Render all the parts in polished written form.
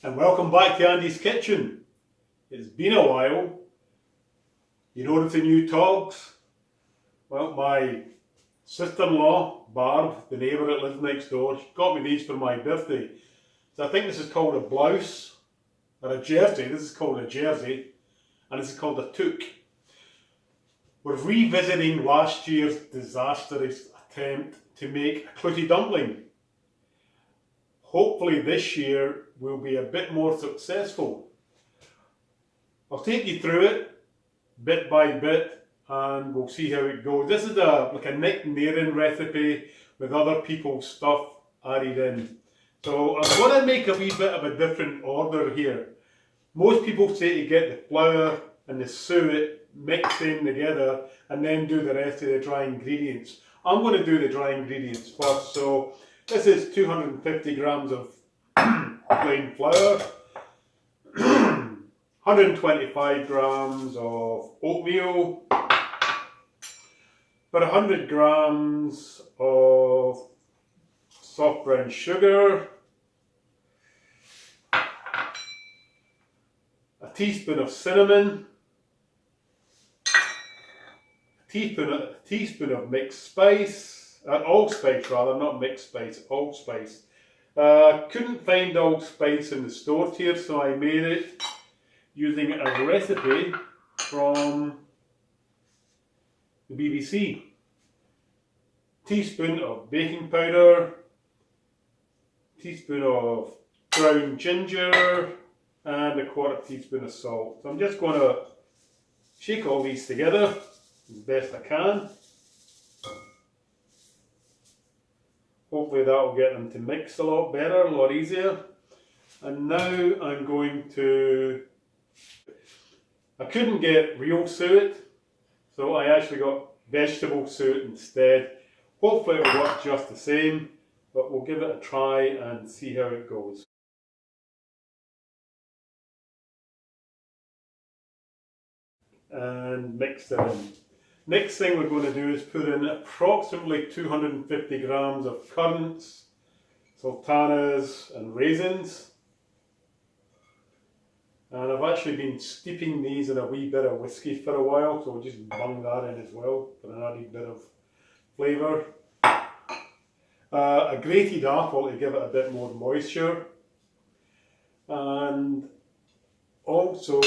And welcome back to Andy's Kitchen. It's been a while. You notice the new togs? Well, my sister-in-law, Barb, the neighbour that lives next door, she got me these for my birthday. So I think this is called a blouse, or a jersey. This is called a jersey, and this is called a toque. We're revisiting last year's disastrous attempt to make a clootie dumpling. Hopefully this year we'll be a bit more successful. I'll take you through it bit by bit and we'll see how it goes. This is like a Nick Nairn recipe with other people's stuff added in. So I'm going to make a wee bit of a different order here. Most people say to get the flour and the suet, mix them together and then do the rest of the dry ingredients. I'm going to do the dry ingredients first. So this is 250 grams of plain flour, 125 grams of oatmeal, about 100 grams of soft brown sugar, a teaspoon of cinnamon, a teaspoon of mixed spice, allspice rather, not mixed spice, allspice. Couldn't find allspice in the stores here, so I made it using a recipe from the BBC. Teaspoon of baking powder, teaspoon of ground ginger, and a quarter teaspoon of salt. So I'm just going to shake all these together as best I can. Hopefully that will get them to mix a lot better, a lot easier. And now I'm going to... I couldn't get real suet, so I actually got vegetable suet instead. Hopefully it will work just the same, but we'll give it a try and see how it goes. And mix it in. Next thing we're going to do is put in approximately 250 grams of currants, sultanas and raisins. And I've actually been steeping these in a wee bit of whiskey for a while, so we'll just bung that in as well for an added bit of flavour. A grated apple to give it a bit more moisture. And also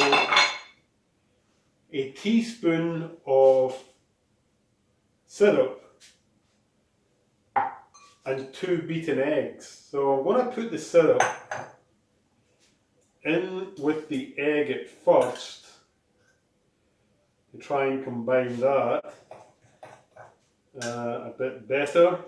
a teaspoon of syrup and 2 beaten eggs. So I'm going to put the syrup in with the egg at first to try and combine that a bit better.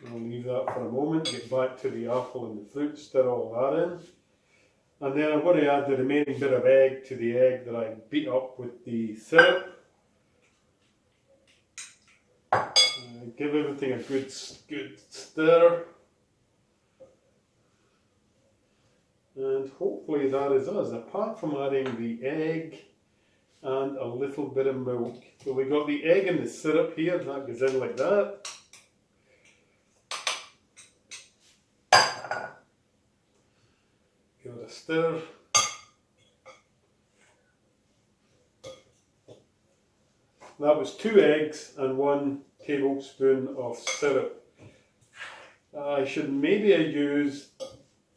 I'll leave that for a moment, get back to the apple and the fruit, stir all that in. And then I'm going to add the remaining bit of egg to the egg that I beat up with the syrup. Give everything a good stir. And hopefully that is us, apart from adding the egg and a little bit of milk. So we got the egg and the syrup here, that goes in like that. Give it a stir. That was 2 eggs and 1 tablespoon of syrup. I should maybe have used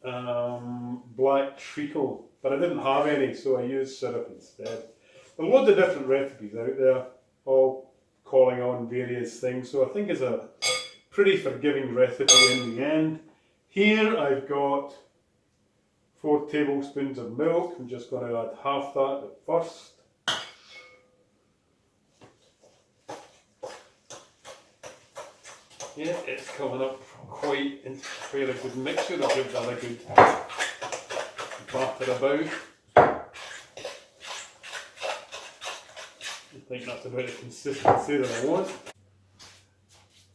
black treacle, but I didn't have any, so I used syrup instead. There are loads of different recipes out there, all calling on various things, so I think it's a pretty forgiving recipe in the end. Here I've got 4 tablespoons of milk. I'm just going to add half that at first. Yeah, it's coming up quite into a good mixture. I'll give that a good batter about. I think that's about the consistency that I want.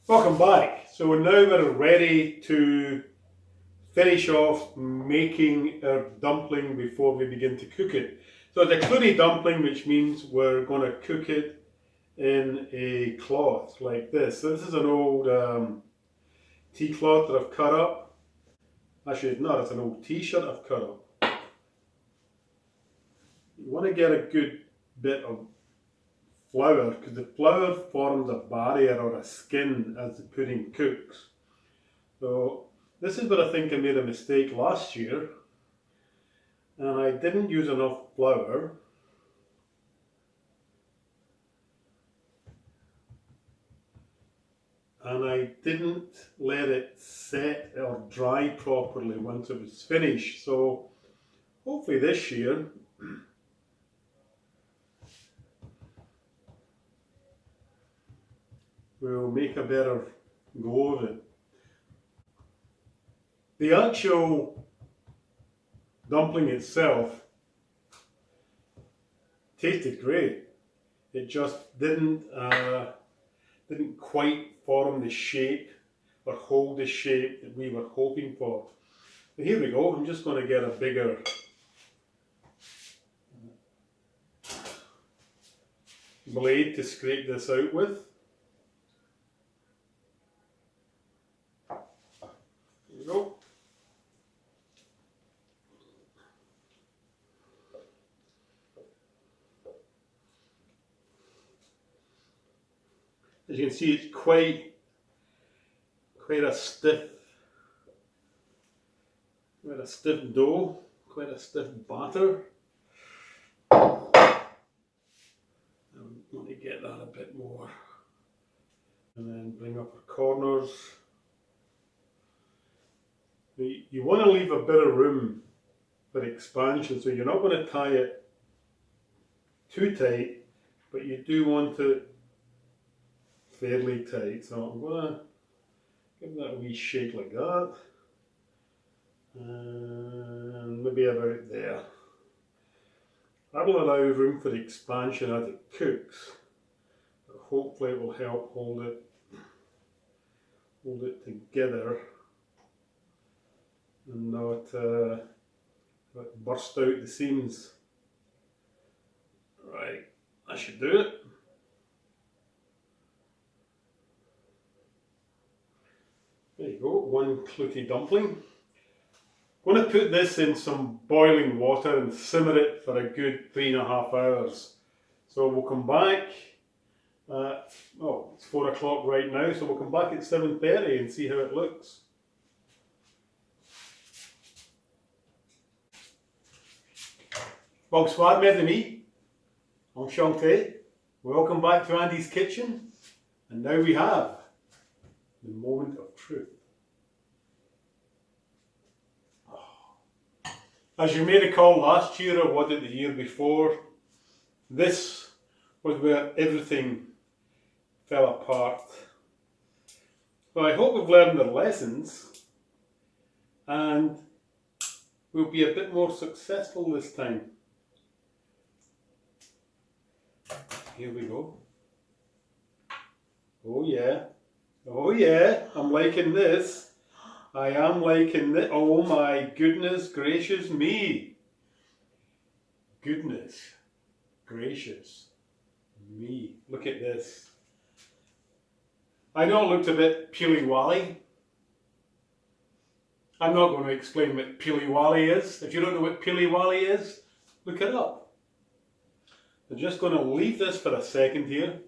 Welcome back. So now we're ready to finish off making our dumpling before we begin to cook it. So it's a clootie dumpling, which means we're going to cook it in a cloth like this. This is an old tea cloth that I've cut up. Actually, it's not, it's an old t-shirt I've cut up. You want to get a good bit of flour, because the flour forms a barrier or a skin as the pudding cooks. So this is where I think I made a mistake last year, and I didn't use enough flour. And I didn't let it set or dry properly once it was finished. So hopefully this year we'll make a better go of it. The actual dumpling itself tasted great. It just didn't quite form the shape or hold the shape that we were hoping for. But here we go. I'm just going to get a bigger blade to scrape this out with. Here we go. As you can see, it's quite a stiff dough, quite a stiff batter. I'm going to get that a bit more, and then bring up our corners. You want to leave a bit of room for expansion, so you're not going to tie it too tight, but you do want it fairly tight. So I'm going to give that a wee shake like that, and maybe about there. That'll allow room for expansion as it cooks, but hopefully it will help hold it together and not burst out the seams. Right, that should do it. There you go, one clootie dumpling. I'm going to put this in some boiling water and simmer it for a good 3.5 hours. So we'll come back at, it's 4 o'clock right now, so we'll come back at 7:30 and see how it looks. Bonsoir mes amis, enchanté. Welcome back to Andy's kitchen, and now we have the moment of truth. As you may recall, last year, or was it the year before, this was where everything fell apart. So I hope we've learned the lessons and we'll be a bit more successful this time. Here we go. Oh yeah. Oh yeah, I'm liking this. I am liking this. Oh my goodness gracious me. Goodness gracious me. Look at this. I know it looked a bit peely-wally. I'm not going to explain what peely-wally is. If you don't know what peely-wally is, look it up. I'm just going to leave this for a second here,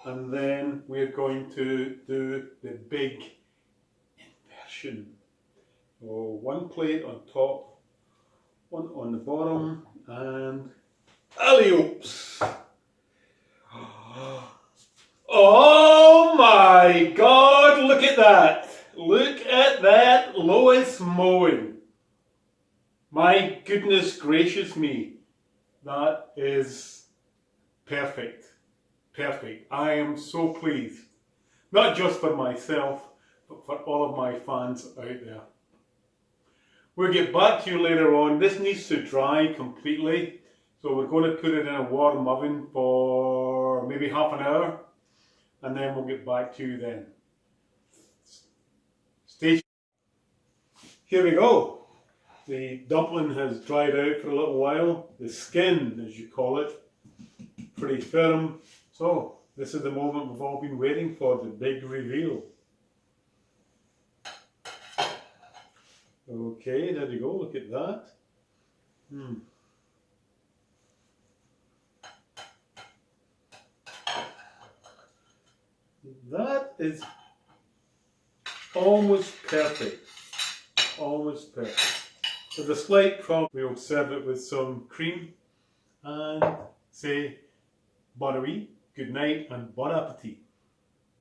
and then we're going to do the big inversion. So one plate on top, one on the bottom, and alley-oops. Oh my God, look at that. Look at that Lois mowing. My goodness gracious me. That is perfect. Perfect. I am so pleased. Not just for myself, but for all of my fans out there. We'll get back to you later on. This needs to dry completely. So we're going to put it in a warm oven for maybe half an hour. And then we'll get back to you then. Stay tuned. Here we go. The dumpling has dried out for a little while. The skin, as you call it, pretty firm. So This is the moment we've all been waiting for, the big reveal. Okay, there you go, look at that. That is almost perfect. Almost perfect. With a slight crumb, we'll serve it with some cream and say bon nuit, good night and bon appetit.